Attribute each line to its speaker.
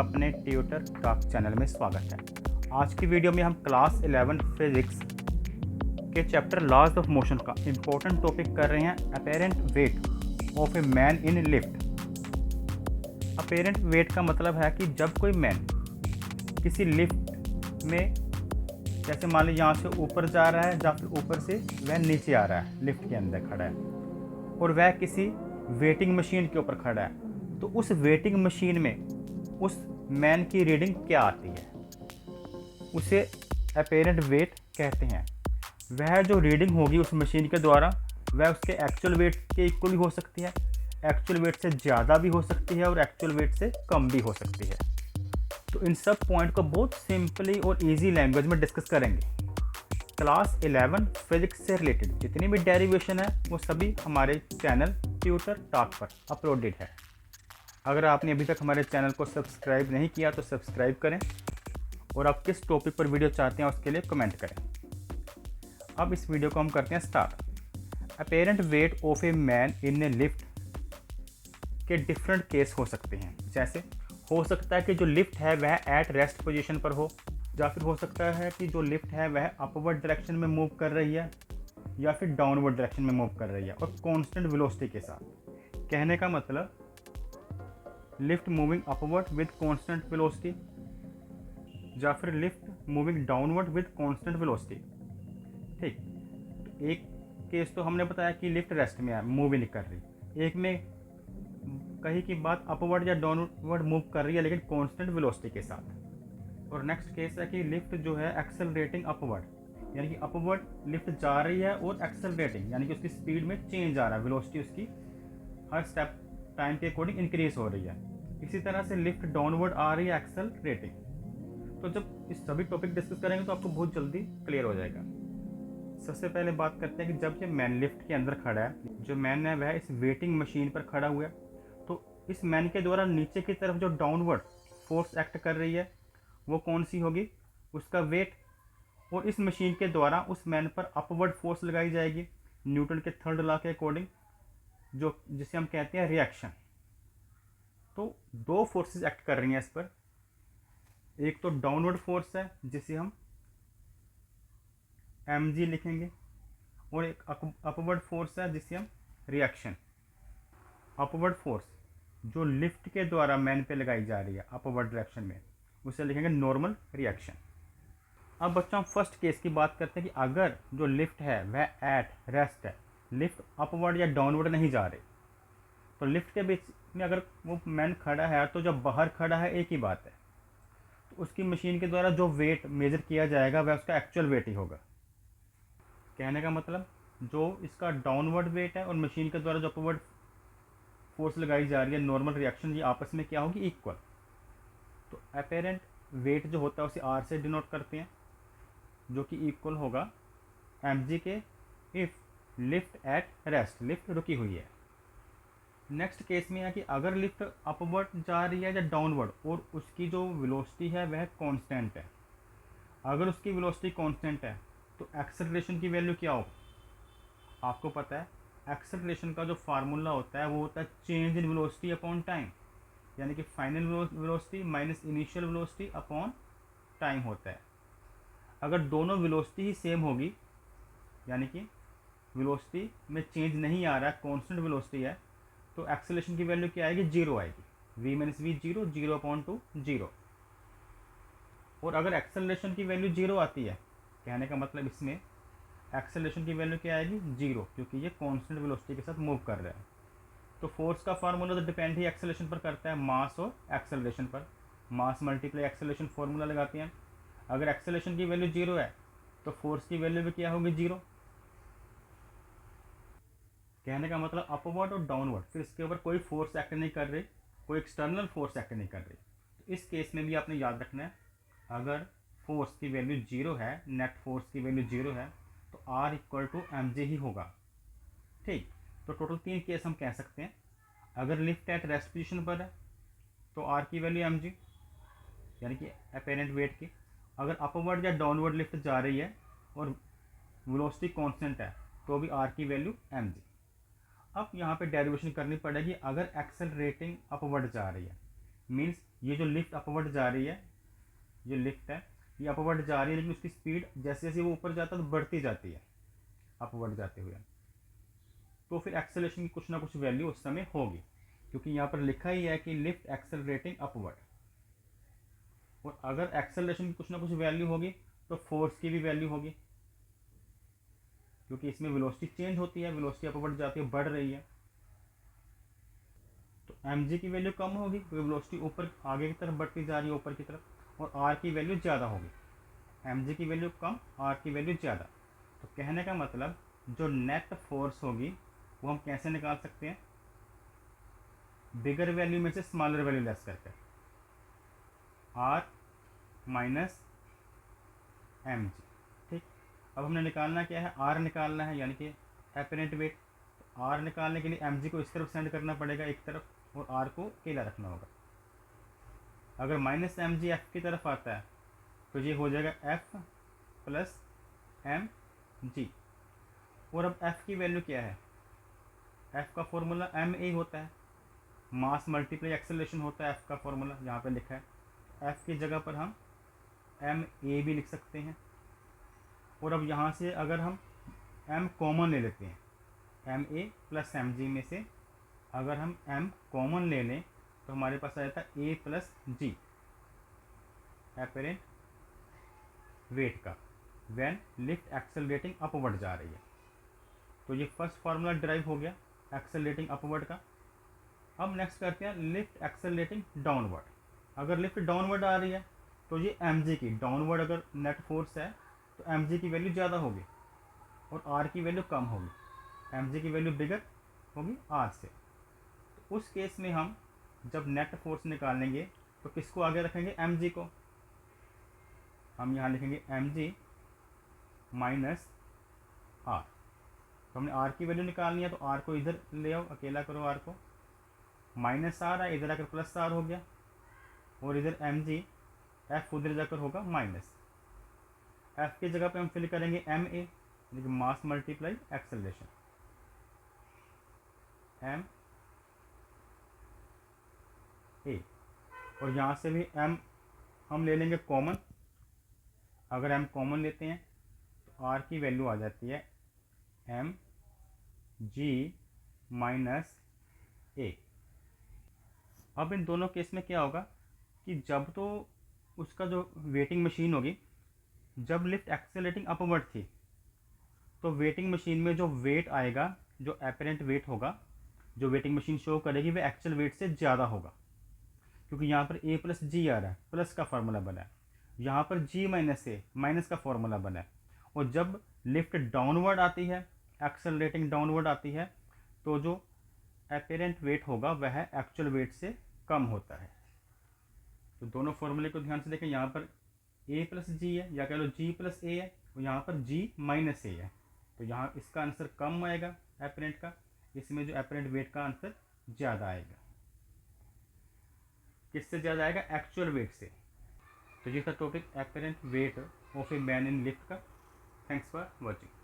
Speaker 1: अपने tutor talk channel में स्वागत है। आज की वीडियो में हम क्लास 11 फिजिक्स के चैप्टर लॉज ऑफ मोशन का इम्पोर्टेंट टॉपिक कर रहे हैं, apparent wait of a man in lift. Apparent wait का मतलब है कि जब कोई मैन किसी लिफ्ट में, जैसे मान लीजिए यहाँ से ऊपर जा रहा है या फिर ऊपर से वह नीचे आ रहा है, लिफ्ट के अंदर खड़ा है और वह किसी वेटिंग मशीन के ऊपर खड़ा है, तो उस वेटिंग मशीन में उस मैन की रीडिंग क्या आती है, उसे अपेरेंट वेट कहते हैं। वह जो रीडिंग होगी उस मशीन के द्वारा वह उसके एक्चुअल वेट के इक्वल भी हो सकती है, एक्चुअल वेट से ज़्यादा भी हो सकती है और एक्चुअल वेट से कम भी हो सकती है। तो इन सब पॉइंट को बहुत सिंपली और इजी लैंग्वेज में डिस्कस करेंगे। क्लास 11 फिजिक्स से रिलेटेड जितनी भी डेरिवेशन है वो सभी हमारे चैनल ट्यूटर टॉक पर अपलोडेड है। अगर आपने अभी तक हमारे चैनल को सब्सक्राइब नहीं किया तो सब्सक्राइब करें और आप किस टॉपिक पर वीडियो चाहते हैं उसके लिए कमेंट करें। अब इस वीडियो को हम करते हैं start. Apparent wait of a man in A lift के डिफरेंट केस हो सकते हैं। जैसे हो सकता है कि जो लिफ्ट है वह एट रेस्ट पोजीशन पर हो, या फिर हो सकता है कि जो लिफ्ट है वह अपवर्ड डायरेक्शन में मूव कर रही है या फिर डाउनवर्ड डायरेक्शन में मूव कर रही है और कांस्टेंट वेलोसिटी के साथ। कहने का मतलब lift moving upward with constant velocity या फिर lift moving downward with constant velocity. ठीक, तो एक केस तो हमने बताया कि लिफ्ट रेस्ट में है, मूव ही नहीं कर रही। एक में कहीं की बात अपवर्ड या डाउनवर्ड मूव कर रही है लेकिन कांस्टेंट वेलोसिटी के साथ। और नेक्स्ट केस है कि लिफ्ट जो है एक्सेलरेटिंग अपवर्ड, यानी कि अपवर्ड लिफ्ट जा रही है और एक्सेलरेटिंग यानी कि उसकी स्पीड में चेंज आ रहा है, वेलोसिटी उसकी हर स्टेप टाइम के अकॉर्डिंग इंक्रीज हो रही है। इसी तरह से लिफ्ट डाउनवर्ड आ रही है एक्सेलरेटिंग। तो जब इस सभी टॉपिक डिस्कस करेंगे तो आपको बहुत जल्दी क्लियर हो जाएगा। सबसे पहले बात करते हैं कि जब ये मैन लिफ्ट के अंदर खड़ा है, जो मैन है वह इस वेटिंग मशीन पर खड़ा हुआ है, तो इस मैन के द्वारा नीचे की तरफ जो डाउनवर्ड फोर्स एक्ट कर रही है वो कौन सी होगी, उसका वेट। और इस मशीन के द्वारा उस मैन पर अपवर्ड फोर्स लगाई जाएगी न्यूटन के थर्ड लॉ के अकॉर्डिंग, जो जिसे हम कहते हैं रिएक्शन। तो दो फोर्सेस एक्ट कर रही हैं इस पर, एक तो डाउनवर्ड फोर्स है जिसे हम mg लिखेंगे और एक अपवर्ड फोर्स है जिसे हम रिएक्शन। अपवर्ड फोर्स जो लिफ्ट के द्वारा मैन पे लगाई जा रही है अपवर्ड डायरेक्शन में, उसे लिखेंगे नॉर्मल रिएक्शन। अब बच्चों हम फर्स्ट केस की बात करते हैं कि अगर जो लिफ्ट है वह एट रेस्ट है, लिफ्ट अपवर्ड या डाउनवर्ड नहीं जा रही, तो लिफ्ट के बीच में अगर वो मैन खड़ा है तो जब बाहर खड़ा है एक ही बात है, तो उसकी मशीन के द्वारा जो वेट मेजर किया जाएगा वह उसका एक्चुअल वेट ही होगा। कहने का मतलब जो इसका डाउनवर्ड वेट है और मशीन के द्वारा जो अपवर्ड फोर्स लगाई जा रही है नॉर्मल रिएक्शन, ये आपस में क्या होगी, इक्वल। तो अपेरेंट वेट जो होता है उसे आर से डिनोट करते हैं, जो कि इक्वल होगा mg के if lift at rest, lift रुकी हुई है। नेक्स्ट केस में है कि अगर लिफ्ट अपवर्ड जा रही है या डाउनवर्ड और उसकी जो वेलोसिटी है वह कांस्टेंट है। अगर उसकी वेलोसिटी कांस्टेंट है तो एक्सेलरेशन की वैल्यू क्या हो, आपको पता है एक्सेलरेशन का जो फार्मूला होता है वो होता है change in velocity upon time, यानी कि final velocity minus initial velocity upon time होता है। अगर दोनों वेलोसिटी ही सेम होगी, यानी कि वेलोसिटी में चेंज नहीं आ रहा है, कांस्टेंट वेलोसिटी है, तो एक्सेलरेशन की वैल्यू क्या आएगी, जीरो आएगी, v minus we zero, zero upon two zero. और अगर एक्सेलरेशन की वैल्यू जीरो आती है, कहने का मतलब इसमें एक्सेलरेशन की वैल्यू क्या आएगी, जीरो, क्योंकि ये कांस्टेंट वेलोसिटी के साथ मूव कर रहा है। तो फोर्स का फार्मूला तो डिपेंड ही एक्सेलरेशन पर करता है, मास और एक्सेलरेशन पर। मास मल्टीप्लाई एक्सेलरेशन फार्मूला लगाते हैं। अगर एक्सेलरेशन की वैल्यू जीरो है तो फोर्स की वैल्यू भी क्या होगी, जीरो। कहने का मतलब अपवर्ड और डाउनवर्ड, फिर इसके ऊपर कोई फोर्स एक्ट नहीं कर रही, कोई एक्सटर्नल फोर्स एक्ट नहीं कर रही। तो इस केस में भी आपने याद रखना है, अगर फोर्स की वैल्यू जीरो है, नेट फोर्स की वैल्यू जीरो है, तो R equal to M J ही होगा। ठीक, तो टोटल तीन केस हम कह सकते हैं। अगर लिफ्ट एट रेस्ट पोजिशन पर है तो आर की वैल्यू एम जी, यानी कि अपेरेंट वेट की। अगर अपवर्ड या डाउनवर्ड लिफ्ट जा रही है और वेलोसिटी कांस्टेंट है तो भी आर की वैल्यू एम जी। अब यहाँ पे डेरिवेशन करनी पड़ेगी, अगर एक्सेलरेटिंग अपवर्ड जा रही है मीन्स ये जो लिफ्ट अपवर्ड जा रही है, जो लिफ्ट है ये अपवर्ड जा रही है, लेकिन उसकी स्पीड जैसे जैसे वो ऊपर जाता है तो बढ़ती जाती है अपवर्ड जाते हुए। तो फिर एक्सेलरेशन की कुछ ना कुछ वैल्यू उस समय होगी, क्योंकि यहाँ पर लिखा ही है कि लिफ्ट एक्सेलरेटिंग अपवर्ड। और अगर एक्सेलरेशन की कुछ ना कुछ वैल्यू होगी तो फोर्स की भी वैल्यू होगी, क्योंकि इसमें वेलोसिटी चेंज होती है, वेलोसिटी अपवर्ड जाती है, बढ़ रही है। तो mg की वैल्यू कम होगी क्योंकि वेलोसिटी ऊपर आगे की तरफ बढ़ती जा रही है, ऊपर की तरफ, और r की वैल्यू ज़्यादा होगी। mg की वैल्यू कम, r की वैल्यू ज़्यादा। तो कहने का मतलब जो नेट फोर्स होगी वो हम कैसे निकाल सकते हैं, बिगर वैल्यू में से स्मॉलर वैल्यू लेस करके, r माइनस एम जी। ठीक, अब हमने निकालना क्या है, r निकालना है, यानी कि एपरेंट वेट। तो r निकालने के लिए mg को इस तरफ सेंड करना पड़ेगा एक तरफ, और r को अकेला रखना होगा। अगर माइनस एम जी एफ की तरफ आता है तो ये हो जाएगा f प्लस एम जी। और अब f की वैल्यू क्या है, f का फॉर्मूला एम ए होता है, मास मल्टीप्लाई एक्सेलरेशन होता है f का फॉर्मूला, यहाँ पे लिखा है। f की जगह पर हम एम ए भी लिख सकते हैं। और अब यहाँ से अगर हम m कॉमन ले लेते हैं, M A plus M G में से अगर हम m कॉमन ले लें तो हमारे पास आ जाता है a plus g apparent weight का, व्हेन लिफ्ट एक्सेलरेटिंग अपवर्ड जा रही है। तो ये फर्स्ट फार्मूला ड्राइव हो गया एक्सेलरेटिंग अपवर्ड का। अब नेक्स्ट करते हैं लिफ्ट एक्सेलरेटिंग डाउनवर्ड। अगर लिफ्ट डाउनवर्ड आ रही है तो ये mg की, डाउनवर्ड अगर नेट फोर्स है तो mg की वैल्यू ज़्यादा होगी और r की वैल्यू कम होगी, mg की वैल्यू बिगर होगी r से। तो उस केस में हम जब नेट फोर्स निकालेंगे तो किसको आगे रखेंगे, mg को। हम यहाँ लिखेंगे mg माइनस r। तो हमने r की वैल्यू निकालनी है तो r को इधर ले आओ, अकेला करो r को, माइनस r है, इधर आकर प्लस r हो गया, और इधर mg f उधर जाकर होगा माइनस। f की जगह पे हम फिल करेंगे ma, यानी कि मास मल्टीप्लाई एक्सेलरेशन, m a। और यहाँ से भी m हम ले लेंगे कॉमन। अगर m कॉमन लेते हैं तो r की वैल्यू आ जाती है m g माइनस a। अब इन दोनों केस में क्या होगा कि जब तो उसका जो वेटिंग मशीन होगी, जब लिफ्ट एक्सेलरेटिंग अपवर्ड थी तो वेटिंग मशीन में जो वेट आएगा, जो एपरेंट वेट होगा, जो वेटिंग मशीन शो करेगी वह एक्चुअल वेट से ज़्यादा होगा, क्योंकि यहाँ पर a प्लस जी आ रहा है, प्लस का फार्मूला बना है, यहाँ पर g माइनस ए, माइनस का फार्मूला बना है। और जब लिफ्ट डाउनवर्ड आती है, एक्सेलरेटिंग डाउनवर्ड आती है, तो जो एपरेंट वेट होगा वह एक्चुअल वेट से कम होता है। तो दोनों फॉर्मूले को ध्यान से देखें, यहाँ पर a प्लस जी है, या कह लो g प्लस ए है, और यहाँ पर g माइनस ए है। तो यहाँ इसका आंसर कम आएगा एपरेंट का, इसमें जो एपरेंट वेट का आंसर ज़्यादा आएगा। किससे ज़्यादा आएगा, एक्चुअल वेट से। तो ये था topic apparent weight of a man in lift का। Thanks for watching.